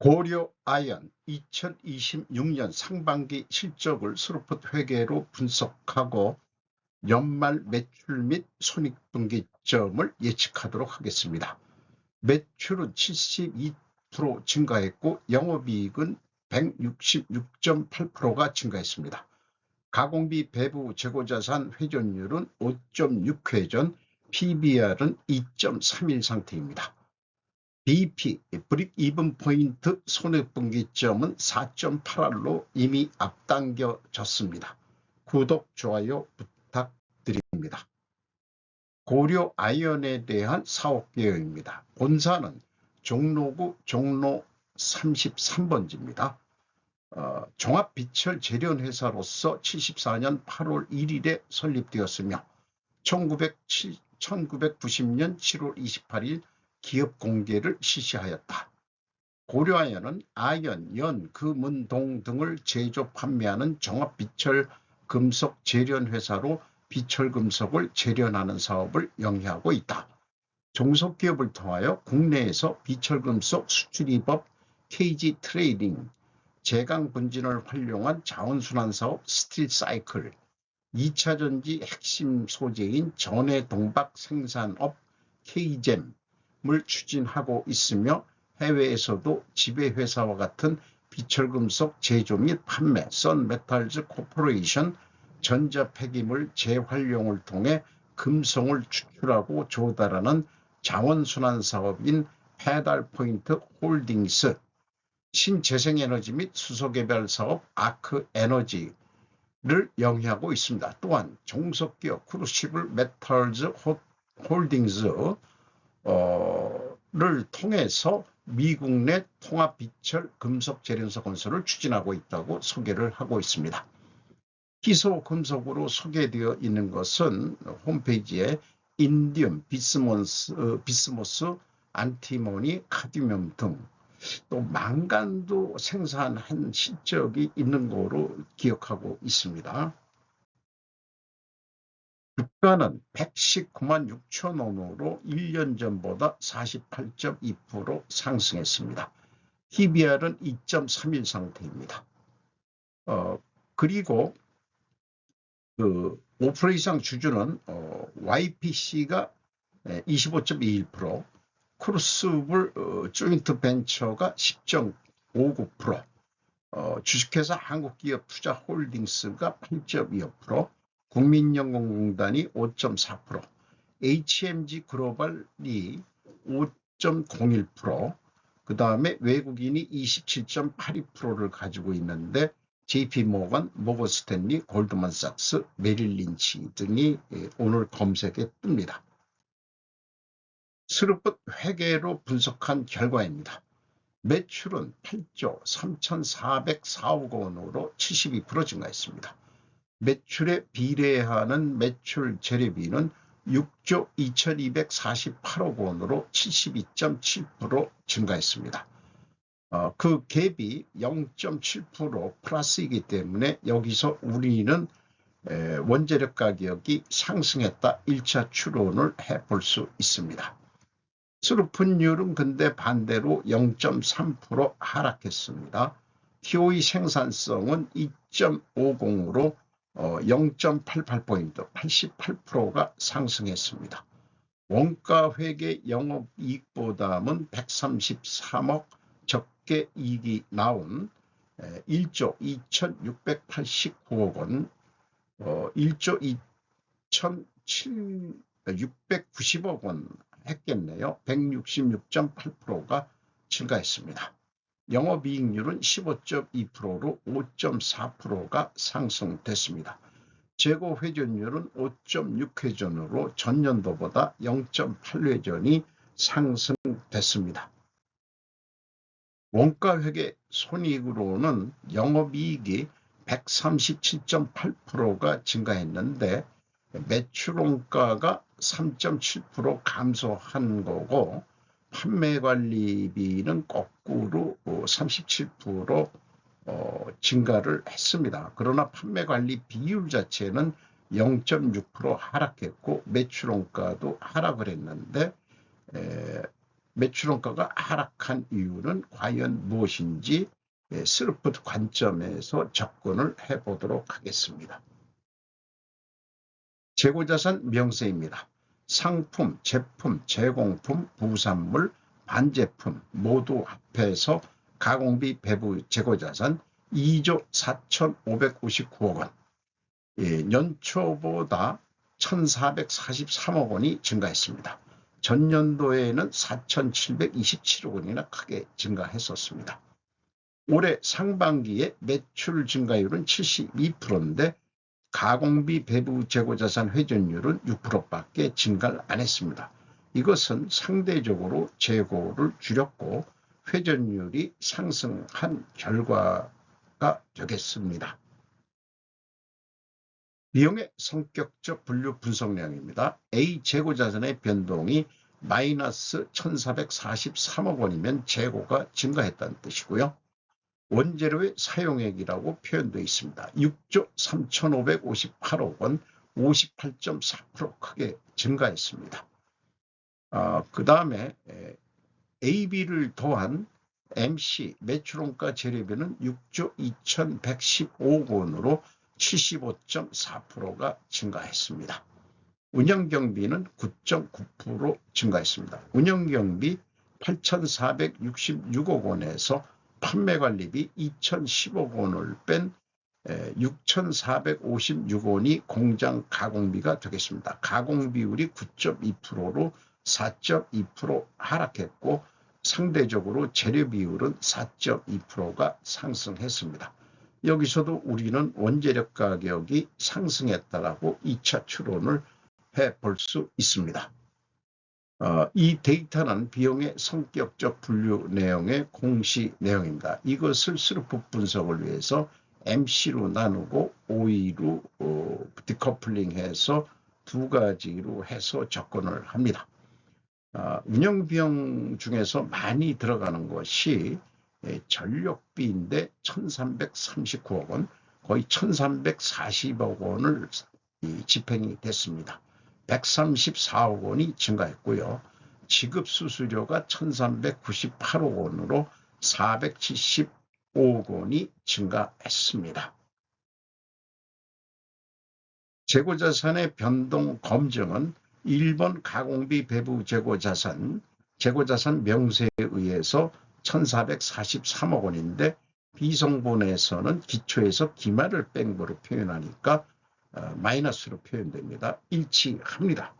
고려아연 2026년 상반기 실적을 스루풋 회계로 분석하고 연말 매출 및 손익분기점을 예측하도록 하겠습니다. 매출은 72% 증가했고 영업이익은 166.8%가 증가했습니다. 가공비 배부 재고자산 회전율은 5.6회전, PBR은 2.31 상태입니다. BP, 브릭 이븐 포인트 손해분기점은 4.8알로 이미 앞당겨졌습니다. 구독, 좋아요 부탁드립니다. 고려아연에 대한 사업 계획입니다. 본사는 종로구 종로 33번지입니다. 종합비철 재련회사로서 74년 8월 1일에 설립되었으며 1990년 7월 28일 기업 공개를 실시하였다. 고려아연은 아연, 연, 금, 은, 동 등을 제조 판매하는 종합비철 금속 재련회사로 비철금속을 재련하는 사업을 영위하고 있다. 종속기업을 통하여 국내에서 비철금속 수출입업 KG 트레이딩, 제강분진을 활용한 자원순환사업 스틸사이클, 2차전지 핵심 소재인 전해동박 생산업 K잼, 을 추진하고 있으며 해외에서도 지배회사와 같은 비철금속 제조 및 판매, 선메탈즈 코퍼레이션, 전자폐기물 재활용을 통해 금속을 추출하고 조달하는 자원순환사업인 페달포인트 홀딩스, 신재생에너지 및 수소개발 사업 아크에너지를 영위하고 있습니다. 또한 종속기업 크루시블 메탈즈 홀딩스 를 통해서 미국 내 통합비철 금속 재련소 건설을 추진하고 있다고 소개를 하고 있습니다. 희소금속으로 소개되어 있는 것은 홈페이지에 인디움, 비스모스, 안티모니, 카드뮴 등 또 망간도 생산한 실적이 있는 거로 기억하고 있습니다. 주가는 119만 6천 원으로 1년 전보다 48.2% 상승했습니다. PBR은 2.31 상태입니다. 그리고 오퍼레이션 주주는 YPC가 25.21%, 크루스블 조인트 벤처가 10.59%, 주식회사 한국기업투자홀딩스가 8.25%, 국민연금공단이 5.4%, HMG 글로벌이 5.01%, 그 다음에 외국인이 27.82%를 가지고 있는데 JP모건, 모건스탠리, 골드만삭스, 메릴린치 등이 오늘 검색에 뜹니다. 스루풋 회계로 분석한 결과입니다. 매출은 8조 3,404억 원으로 72% 증가했습니다. 매출에 비례하는 매출 재료비는 6조 2,248억 원으로 72.7% 증가했습니다. 그 갭이 0.7% 플러스이기 때문에 여기서 우리는 원재료 가격이 상승했다 1차 추론을 해볼 수 있습니다. 스루풋율은 근데 반대로 0.3% 하락했습니다. TOE 생산성은 2.50으로 0.88포인트 88%가 상승했습니다. 원가회계 영업이익보다는 133억 적게 이익이 나온 1조 2,689억 원, 1조 2,690억 원 했겠네요. 166.8%가 증가했습니다. 영업이익률은 15.2%로 5.4%가 상승됐습니다. 재고회전율은 5.6회전으로 전년도보다 0.8회전이 상승됐습니다. 원가회계 손익으로는 영업이익이 137.8%가 증가했는데 매출원가가 3.7% 감소한 거고 판매관리비는 거꾸로 37% 증가를 했습니다. 그러나 판매관리 비율 자체는 0.6% 하락했고 매출원가도 하락을 했는데 매출원가가 하락한 이유는 과연 무엇인지 스루풋 관점에서 접근을 해보도록 하겠습니다. 재고자산 명세입니다. 상품, 제품, 제공품, 부산물, 반제품 모두 합해서 가공비 배부 재고자산 2조 4,559억 원, 연초보다 1,443억 원이 증가했습니다. 전년도에는 4,727억 원이나 크게 증가했었습니다. 올해 상반기에 매출 증가율은 72%인데 가공비 배부 재고자산 회전율은 6%밖에 증가를 안 했습니다. 이것은 상대적으로 재고를 줄였고 회전율이 상승한 결과가 되겠습니다. 비용의 성격적 분류 분석량입니다. A 재고자산의 변동이 마이너스 1,443억 원이면 재고가 증가했다는 뜻이고요. 원재료의 사용액이라고 표현되어 있습니다. 6조 3,558억 원, 58.4% 크게 증가했습니다. 그 다음에 AB를 더한 MC 매출원가 재료비는 6조 2,115억 원으로 75.4%가 증가했습니다. 운영경비는 9.9% 증가했습니다. 운영경비 8,466억 원에서 판매관리비 2,010억 원을 뺀 6,456원이 공장 가공비가 되겠습니다. 가공비율이 9.2%로 4.2% 하락했고 상대적으로 재료비율은 4.2%가 상승했습니다. 여기서도 우리는 원재료 가격이 상승했다라고 2차 추론을 해볼 수 있습니다. 이 데이터는 비용의 성격적 분류 내용의 공시 내용입니다. 이것을 스루풋 분석을 위해서 MC로 나누고 OE로 디커플링해서 두 가지로 해서 접근을 합니다. 운영비용 중에서 많이 들어가는 것이 전력비인데 1,339억 원, 거의 1,340억 원을 집행이 됐습니다. 134억 원이 증가했고요. 지급수수료가 1,398억 원으로 475억 원이 증가했습니다. 재고자산의 변동 검증은 1번 가공비 배부 재고자산 명세에 의해서 1,443억 원인데 비성분에서는 기초에서 기말을 뺀 거로 표현하니까 마이너스로 표현됩니다. 일치합니다.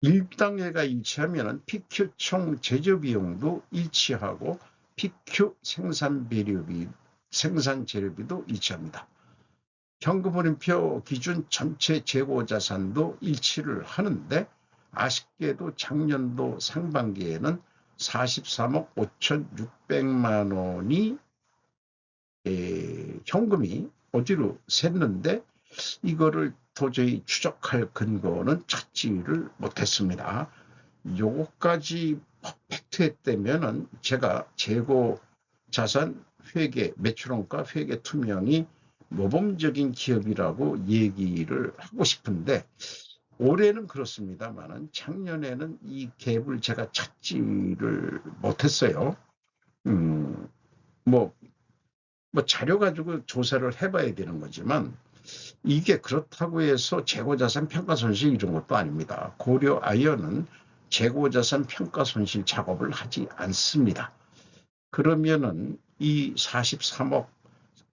일당회가 일치하면 PQ 총 제조비용도 일치하고 PQ 생산재료비도 일치합니다. 현금흐름표 기준 전체 재고자산도 일치를 하는데 아쉽게도 작년도 상반기에는 43억 5,600만 원이 현금이 어디로 샜는데 이거를 도저히 추적할 근거는 찾지를 못했습니다. 요거까지 퍼펙트했다면은 제가 재고자산 회계, 매출원가 회계 투명이 모범적인 기업이라고 얘기를 하고 싶은데 올해는 그렇습니다만은 작년에는 이 갭을 제가 찾지를 못했어요. 뭐 자료 가지고 조사를 해봐야 되는 거지만 이게 그렇다고 해서 재고자산 평가손실 이런 것도 아닙니다. 고려아연은 재고자산 평가손실 작업을 하지 않습니다. 그러면은 이 43억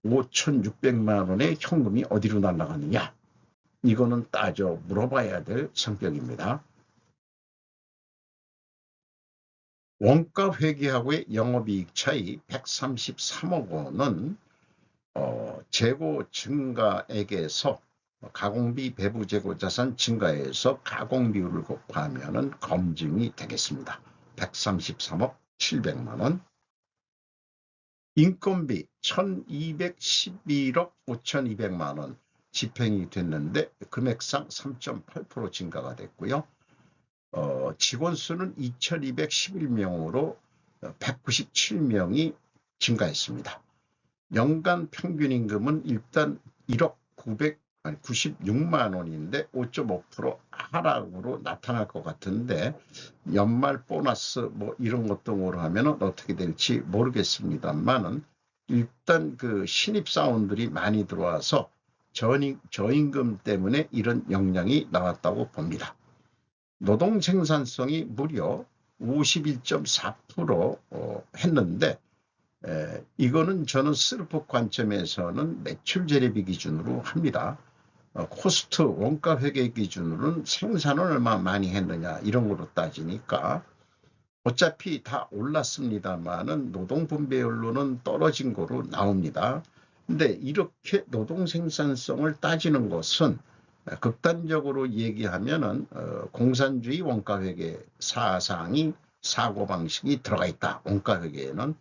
5,600만 원의 현금이 어디로 날아가느냐? 이거는 따져 물어봐야 될 성격입니다. 원가 회계하고의 영업이익 차이 133억 원은 재고 증가액에서 가공비 배부 재고자산 증가에서 가공비율을 곱하면 검증이 되겠습니다. 133억 700만 원. 인건비 1,211억 5,200만 원 집행이 됐는데 금액상 3.8% 증가가 됐고요. 직원 수는 2,211명으로 197명이 증가했습니다. 연간 평균 임금은 일단 1억 96만 원인데 5.5% 하락으로 나타날 것 같은데 연말 보너스 뭐 이런 것 등으로 하면 어떻게 될지 모르겠습니다만은 일단 그 신입사원들이 많이 들어와서 저임금 때문에 이런 영향이 나왔다고 봅니다. 노동 생산성이 무려 51.4% 했는데 이거는 저는 스르프 관점에서는 매출 재래비 기준으로 합니다. 코스트 원가 회계 기준으로는 생산을 얼마 많이 했느냐 이런 거로 따지니까 어차피 다 올랐습니다만은 노동 분배율로는 떨어진 거로 나옵니다. 근데 이렇게 노동 생산성을 따지는 것은 극단적으로 얘기하면은 공산주의 원가 회계 사상이 사고방식이 들어가 있다. 원가 회계에는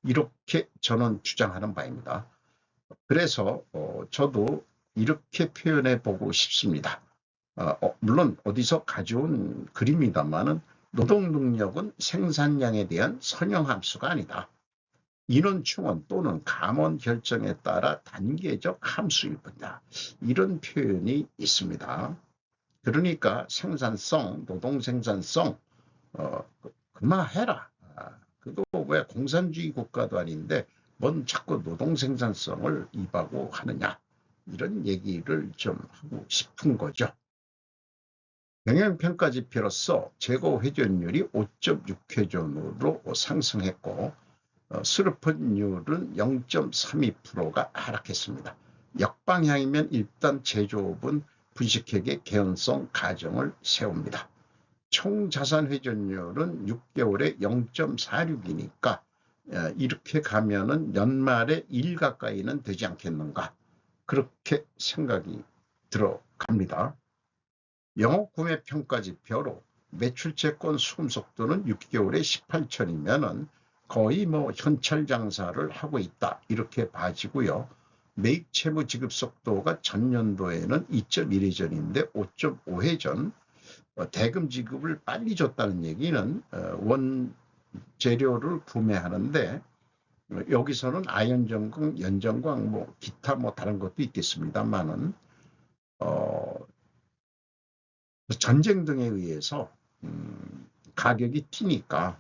이렇게 저는 주장하는 바입니다. 그래서 저도 이렇게 표현해 보고 싶습니다. 물론 어디서 가져온 글입니다만은 노동 능력은 생산량에 대한 선형함수가 아니다. 인원 충원 또는 감원 결정에 따라 단계적 함수일 뿐이다. 이런 표현이 있습니다. 그러니까 생산성, 노동 생산성 그만해라. 그거 왜 공산주의 국가도 아닌데 뭔 자꾸 노동 생산성을 입하고 하느냐. 이런 얘기를 좀 하고 싶은 거죠. 영양평가지표로서 재고 회전율이 5.6회전으로 상승했고 수르펀율은 0.32%가 하락했습니다. 역방향이면 일단 제조업은 분식회계 개연성 가정을 세웁니다. 총 자산 회전율은 6개월에 0.46이니까 이렇게 가면은 연말에 1 가까이는 되지 않겠는가 그렇게 생각이 들어갑니다. 영업 구매 평가 지표로 매출채권 수금 속도는 6개월에 18천이면은 거의 뭐 현찰 장사를 하고 있다 이렇게 봐지고요. 매입 채무 지급 속도가 전년도에는 2.1회전인데 5.5회전 대금 지급을 빨리 줬다는 얘기는 원재료를 구매하는데 여기서는 아연전광, 연전광, 뭐 기타 뭐 다른 것도 있겠습니다만은 전쟁 등에 의해서 가격이 튀니까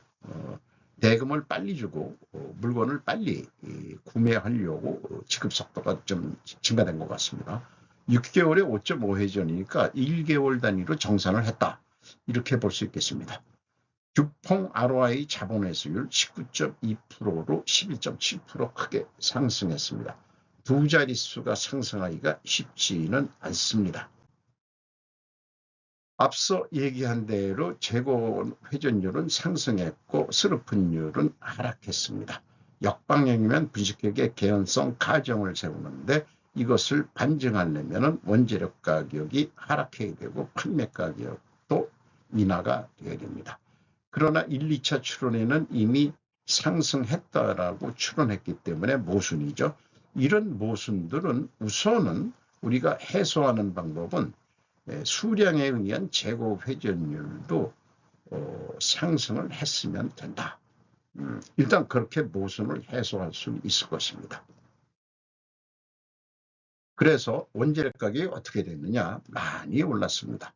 대금을 빨리 주고 물건을 빨리 구매하려고 지급 속도가 좀 증가된 것 같습니다. 6개월에 5.5회전이니까 1개월 단위로 정산을 했다. 이렇게 볼 수 있겠습니다. 규통 ROI 자본회수율 19.2%로 11.7% 크게 상승했습니다. 두 자릿수가 상승하기가 쉽지는 않습니다. 앞서 얘기한 대로 재고 회전율은 상승했고 스르픈율은 하락했습니다. 역방향이면 분식회계 개연성 가정을 세우는데 이것을 반증하려면 원재료 가격이 하락해야 되고 판매 가격도 인하가 되어야 됩니다. 그러나 1, 2차 추론에는 이미 상승했다라고 추론했기 때문에 모순이죠. 이런 모순들은 우선은 우리가 해소하는 방법은 수량에 의한 재고 회전율도 상승을 했으면 된다. 일단 그렇게 모순을 해소할 수 있을 것입니다. 그래서 원재료 가격이 어떻게 됐느냐? 많이 올랐습니다.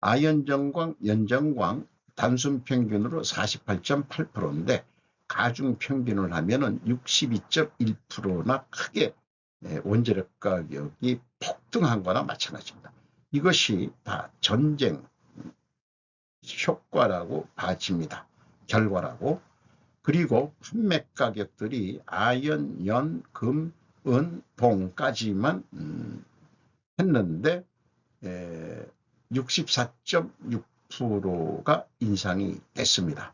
아연전광, 연전광 단순 평균으로 48.8%인데 가중 평균을 하면은 62.1%나 크게 원재료 가격이 폭등한 거나 마찬가지입니다. 이것이 다 전쟁 효과라고 봐집니다. 결과라고. 그리고 판매 가격들이 아연, 연, 금, 은, 동까지만 했는데 64.6%가 인상이 됐습니다.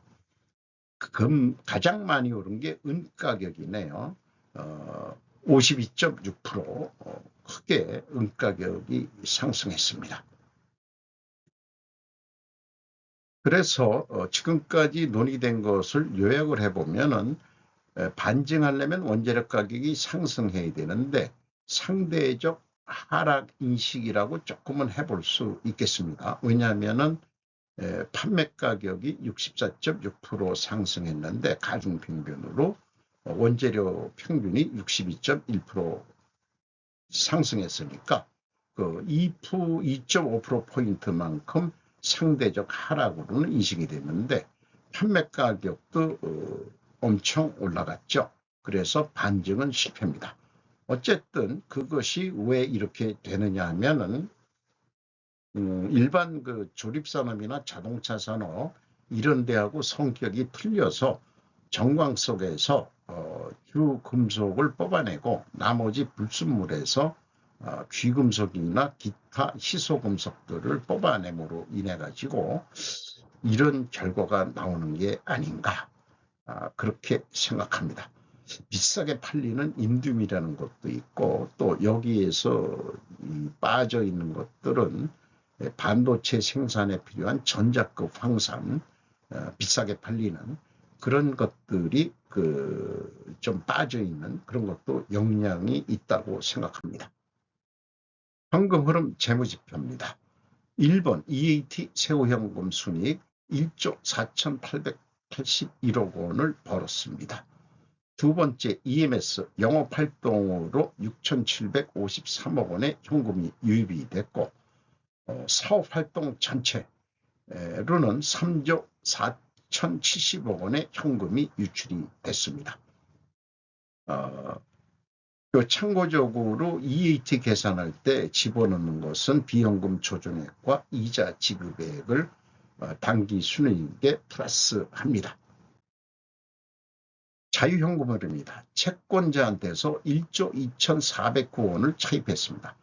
가장 많이 오른 게 은 가격이네요. 52.6% 크게 은 가격이 상승했습니다. 그래서 지금까지 논의된 것을 요약을 해보면은 반증하려면 원재료 가격이 상승해야 되는데 상대적 하락 인식이라고 조금은 해볼 수 있겠습니다. 왜냐하면은 판매 가격이 64.6% 상승했는데 가중평균으로 원재료 평균이 62.1% 상승했으니까 2.5%포인트만큼 상대적 하락으로는 인식이 됐는데 판매 가격도 엄청 올라갔죠. 그래서 반증은 실패입니다. 어쨌든 그것이 왜 이렇게 되느냐 하면은 일반 그 조립산업이나 자동차 산업 이런 데하고 성격이 틀려서 정광 속에서 주 금속을 뽑아내고 나머지 불순물에서 귀금속이나 기타 희소금속들을 뽑아냄으로 인해 가지고 이런 결과가 나오는 게 아닌가 그렇게 생각합니다. 비싸게 팔리는 인듐이라는 것도 있고 또 여기에서 빠져 있는 것들은 반도체 생산에 필요한 전자급 황산 비싸게 팔리는 그런 것들이 좀 빠져 있는 그런 것도 영향이 있다고 생각합니다. 현금 흐름 재무지표입니다. 1번 EAT 세후현금 순이익 1조 4,881억 원을 벌었습니다. 두 번째 EMS 영업활동으로 6,753억 원의 현금이 유입이 됐고 사업활동 전체로는 3조 4,070억 원의 현금이 유출이 됐습니다. 참고적으로 EAT 계산할 때 집어넣는 것은 비현금 조정액과 이자 지급액을 당기 순이익에 플러스합니다. 자유현금 흐름입니다. 채권자한테서 1조 2,409원을 차입했습니다.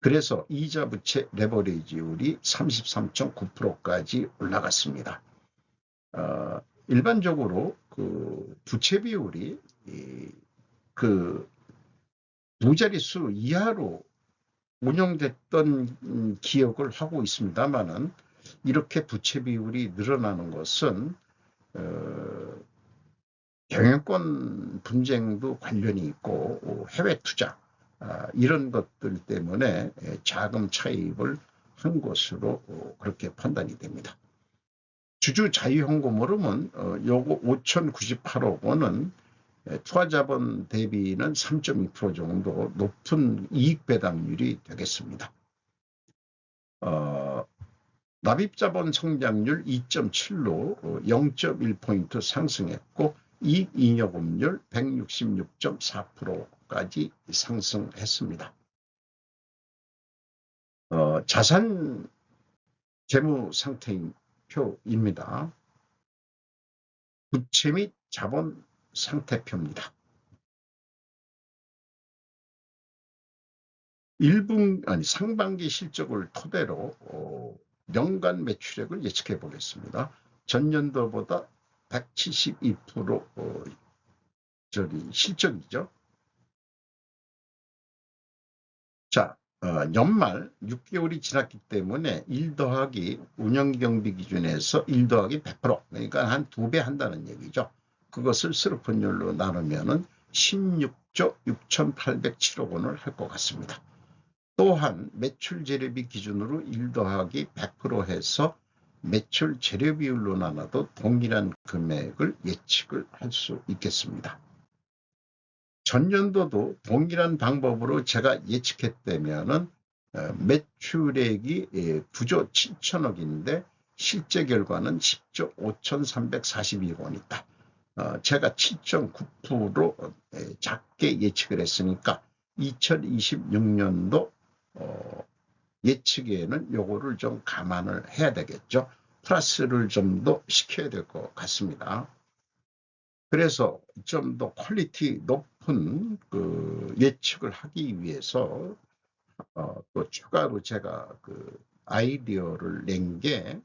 그래서 이자 부채 레버리지율이 33.9%까지 올라갔습니다. 일반적으로 그 부채 비율이 두 자릿수 이하로 운영됐던 기억을 하고 있습니다만은 이렇게 부채 비율이 늘어나는 것은 경영권 분쟁도 관련이 있고 해외 투자 이런 것들 때문에 자금 차입을 한 것으로 그렇게 판단이 됩니다. 주주 자유현금 흐름은 요거 5,098억 원은 투하자본 대비는 3.2% 정도 높은 이익배당률이 되겠습니다. 납입자본 성장률 2.7로 0.1포인트 상승했고 이익잉여금률 166.4%까지 상승했습니다. 자산 재무 상태표입니다. 부채 및 자본 상태표입니다. 상반기 실적을 토대로 연간 매출액을 예측해 보겠습니다. 전년도보다 172% 실적이죠. 자, 연말 6개월이 지났기 때문에 1 더하기 운영경비 기준에서 1 더하기 100% 그러니까 한 2배 한다는 얘기죠. 그것을 스르폰율로 나누면은 16조 6,807억 원을 할 것 같습니다. 또한 매출 재료비 기준으로 1 더하기 100% 해서 매출 재료비율로 나눠도 동일한 금액을 예측을 할 수 있겠습니다. 전년도도 동일한 방법으로 제가 예측했다면은 매출액이 9조 7천억인데 실제 결과는 10조 5,342억 원이다. 제가 7.9% 작게 예측을 했으니까 2026년도 예측에는 요거를 좀 감안을 해야 되겠죠. 플러스를 좀 더 시켜야 될 것 같습니다. 그래서 좀 더 퀄리티 높은 예측을 하기 위해서 또 추가로 제가 아이디어를 낸 게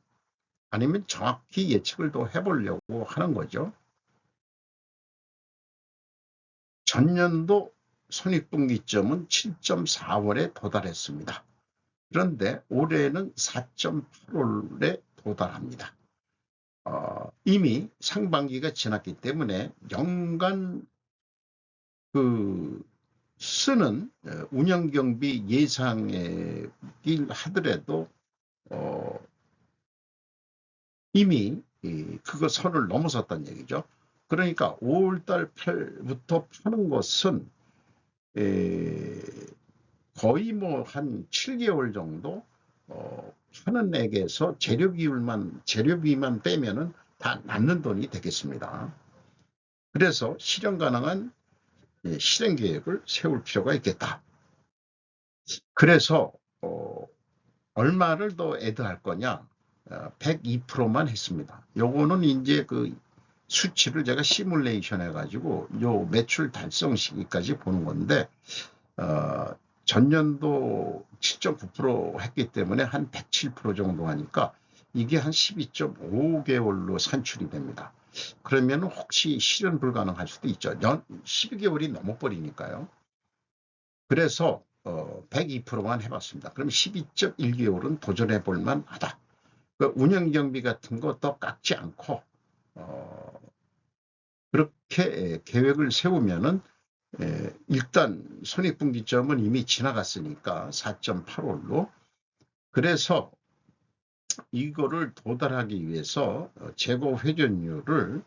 아니면 정확히 예측을 더 해보려고 하는 거죠. 전년도 손익분기점은 7.4월에 도달했습니다. 그런데 올해는 4.8월에 도달합니다. 이미 상반기가 지났기 때문에 연간 쓰는 운영경비 예상이긴 하더라도 이미 그거 선을 넘어섰다는 얘기죠. 그러니까 5월달 부터 파는 것은 거의 뭐 한 7개월 정도 하는 액에서 재료비만 빼면은 다 남는 돈이 되겠습니다. 그래서 실현 가능한 실행 계획을 세울 필요가 있겠다. 그래서 얼마를 더 애드할 거냐? 102%만 했습니다. 요거는 이제 그 수치를 제가 시뮬레이션 해가지고 요 매출 달성 시기까지 보는 건데, 전년도 7.9% 했기 때문에 한 107% 정도 하니까 이게 한 12.5개월로 산출이 됩니다. 그러면 혹시 실현 불가능할 수도 있죠. 12개월이 넘어버리니까요. 그래서 102%만 해봤습니다. 그럼 12.1개월은 도전해 볼 만하다. 그 운영경비 같은 거 더 깎지 않고 그렇게 계획을 세우면은 일단 손익분기점은 이미 지나갔으니까 4.85로, 그래서 이거를 도달하기 위해서 재고 회전율을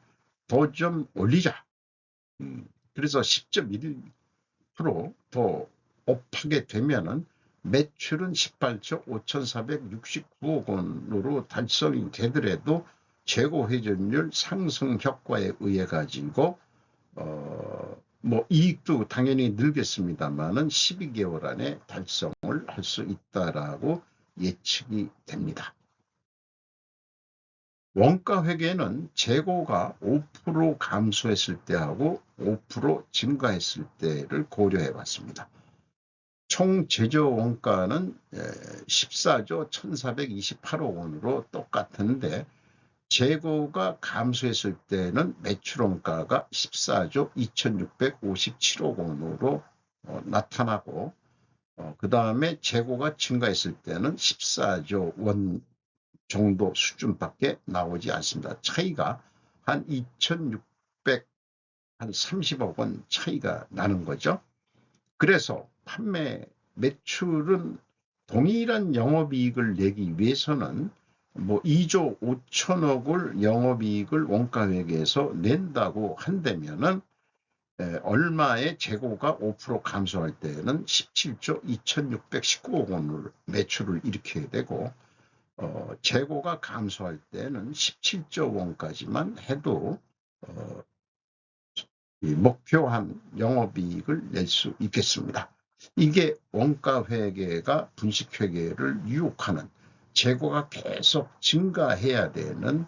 더 좀 올리자. 그래서 10.1%더 업하게 되면은 매출은 18조 5,469억 원으로 달성이 되더라도 재고 회전율 상승 효과에 의해 가지고 뭐 이익도 당연히 늘겠습니다만은 12개월 안에 달성을 할 수 있다라고 예측이 됩니다. 원가 회계는 재고가 5% 감소했을 때하고 5% 증가했을 때를 고려해 봤습니다. 총 제조 원가는 14조 1,428억 원으로 똑같은데, 재고가 감소했을 때는 매출 원가가 14조 2,657억 원으로 나타나고, 그 다음에 재고가 증가했을 때는 14조 원 정도 수준밖에 나오지 않습니다. 차이가 한 2,630억 원 차이가 나는 거죠. 그래서 매출은 동일한 영업이익을 내기 위해서는 뭐 2조 5천억을 영업이익을 원가회계에서 낸다고 한다면은 얼마의 재고가 5% 감소할 때는 17조 2,619억 원을 매출을 일으켜야 되고, 재고가 감소할 때는 17조 원까지만 해도 목표한 영업이익을 낼 수 있겠습니다. 이게 원가회계가 분식회계를 유혹하는, 재고가 계속 증가해야 되는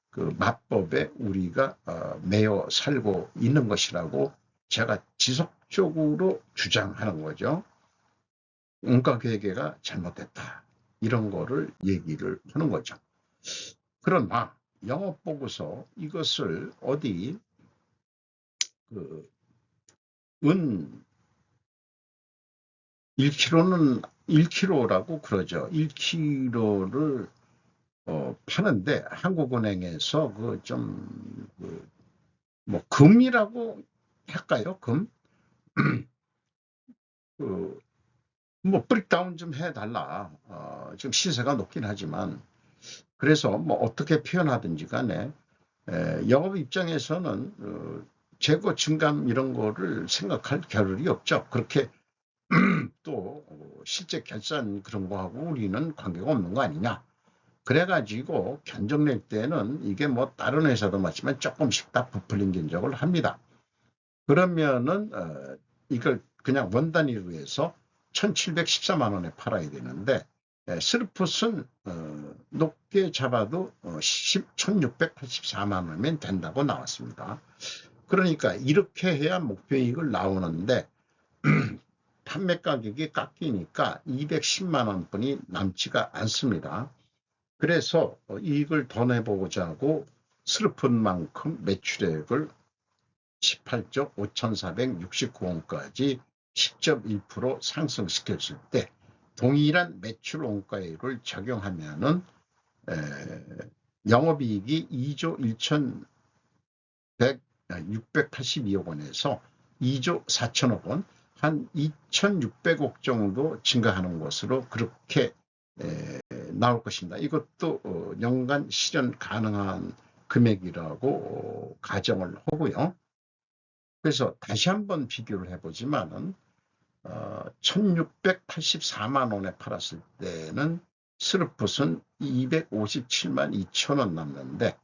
그 마법에 우리가 매여 살고 있는 것이라고 제가 지속적으로 주장하는 거죠. 원가회계가 잘못됐다, 이런 거를 얘기를 하는 거죠. 그러나 영업보고서 이것을 어디 은 1kg는 1kg라고 그러죠. 1kg를 파는데 한국은행에서 뭐 금이라고 할까요? 금? 뭐 브릭다운 좀 해달라. 지금 시세가 높긴 하지만, 그래서 뭐 어떻게 표현하든지 간에 영업 입장에서는 재고 증감 이런 거를 생각할 겨를이 없죠. 그렇게 또 실제 결산 그런 거하고 우리는 관계가 없는 거 아니냐. 그래가지고 견적 낼 때는 이게 뭐 다른 회사도 맞지만 조금씩 다 부풀린 견적을 합니다. 그러면은 이걸 그냥 원 단위로 해서 1,714만 원에 팔아야 되는데, 스루풋은 높게 잡아도 1,684만 원이면 된다고 나왔습니다. 그러니까 이렇게 해야 목표이익을 나오는데 판매 가격이 깎이니까 210만 원뿐이 남지가 않습니다. 그래서 이익을 더 내보고자 하고 슬픈 만큼 매출액을 18조 5,469원까지 10.1% 상승시켰을 때 동일한 매출 원가율을 적용하면은 영업이익이 2조 1,682억 원에서 2조 4천억 원, 한 2,600억 정도 증가하는 것으로 그렇게 나올 것입니다. 이것도 연간 실현 가능한 금액이라고 가정을 하고요. 그래서 다시 한번 비교를 해보지만은 1684만 원에 팔았을 때는 스르풋은 257만 2천 원 남는데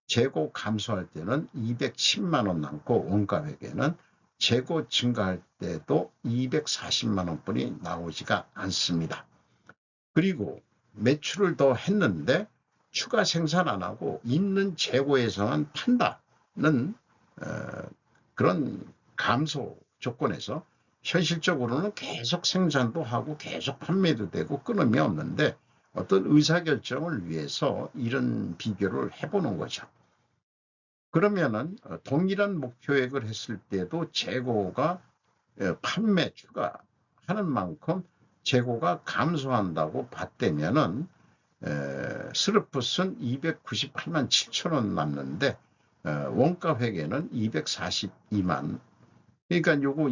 재고 감소할 때는 210만 원 남고 원가 회계는 재고 증가할 때도 240만 원뿐이 나오지가 않습니다. 그리고 매출을 더 했는데 추가 생산 안 하고 있는 재고에서만 판다는 그런 감소 조건에서 현실적으로는 계속 생산도 하고 계속 판매도 되고 끊임이 없는데 어떤 의사결정을 위해서 이런 비교를 해보는 거죠. 그러면은 동일한 목표액을 했을 때도 재고가 판매 추가하는 만큼 재고가 감소한다고 봤다면은 스르풋은 298만 7천 원 남는데 원가 회계는 242만, 그러니까 요거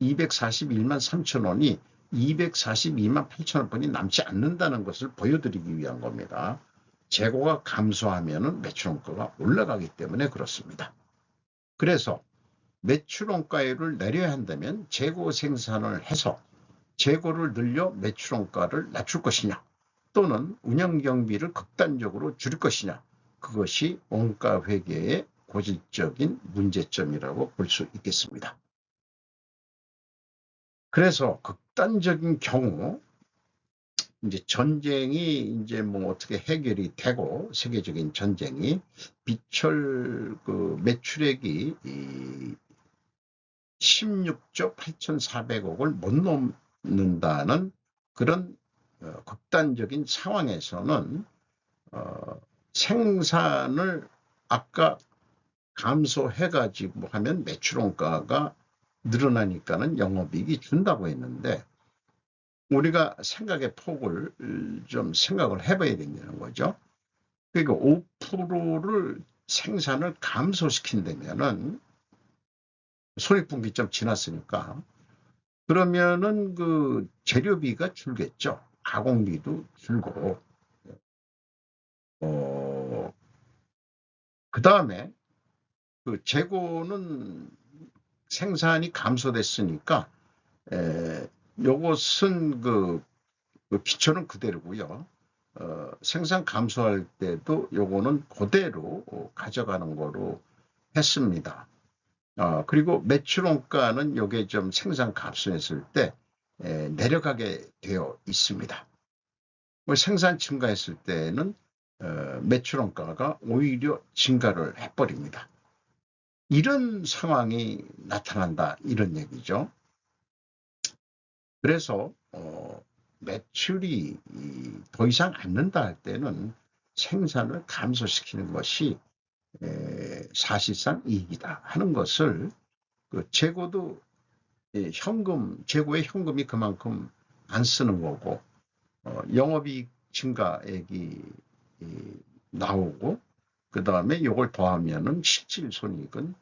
241만 3천 원이 242만 8천 원뿐이 남지 않는다는 것을 보여드리기 위한 겁니다. 재고가 감소하면은 매출원가가 올라가기 때문에 그렇습니다. 그래서 매출원가율을 내려야 한다면 재고 생산을 해서 재고를 늘려 매출원가를 낮출 것이냐 또는 운영경비를 극단적으로 줄일 것이냐, 그것이 원가 회계의 고질적인 문제점이라고 볼 수 있겠습니다. 그래서 극단적인 경우 이제 전쟁이 이제 뭐 어떻게 해결이 되고 세계적인 전쟁이 비철 그 매출액이 16조 8,400억을 못 넘는다는 그런 극단적인 상황에서는 생산을 아까 감소해가지고 하면 매출원가가 늘어나니까는 영업이익이 준다고 했는데 우리가 생각의 폭을 좀 생각을 해봐야 된다는 거죠. 그러니까 5%를 생산을 감소시킨다면은 손익분기점 지났으니까 그러면은 그 재료비가 줄겠죠. 가공비도 줄고 그 다음에 그 재고는 생산이 감소됐으니까 요것은 그 기초는 그대로고요. 생산 감소할 때도 요거는 그대로 가져가는 거로 했습니다. 그리고 매출원가는 요게 좀 생산 감소했을 때 내려가게 되어 있습니다. 생산 증가했을 때는 매출원가가 오히려 증가를 해버립니다. 이런 상황이 나타난다 이런 얘기죠. 그래서 매출이 더 이상 안 는다 할 때는 생산을 감소시키는 것이 사실상 이익이다 하는 것을 그 재고도 재고의 현금이 그만큼 안 쓰는 거고 영업이익 증가액이 나오고 그 다음에 이걸 더하면은 실질손익은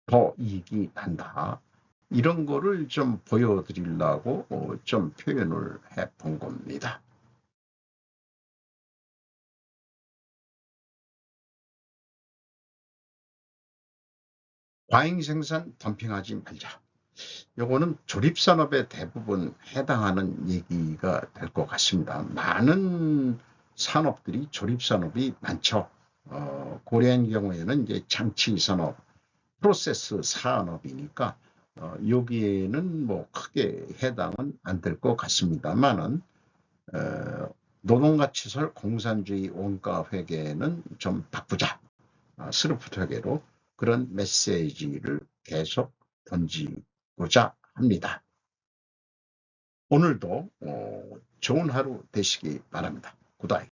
더 이익이 난다. 이런 거를 좀 보여드리려고 좀 표현을 해 본 겁니다. 과잉 생산 덤핑하지 말자. 요거는 조립산업에 대부분 해당하는 얘기가 될 것 같습니다. 많은 산업들이 조립산업이 많죠. 고려인 경우에는 이제 장치산업, 프로세스 산업이니까 여기에는 뭐 크게 해당은 안 될 것 같습니다만은 노동가치설 공산주의 원가 회계는 좀 바꾸자. 스루프트 회계로 그런 메시지를 계속 던지고자 합니다. 오늘도 좋은 하루 되시기 바랍니다. 굿바이.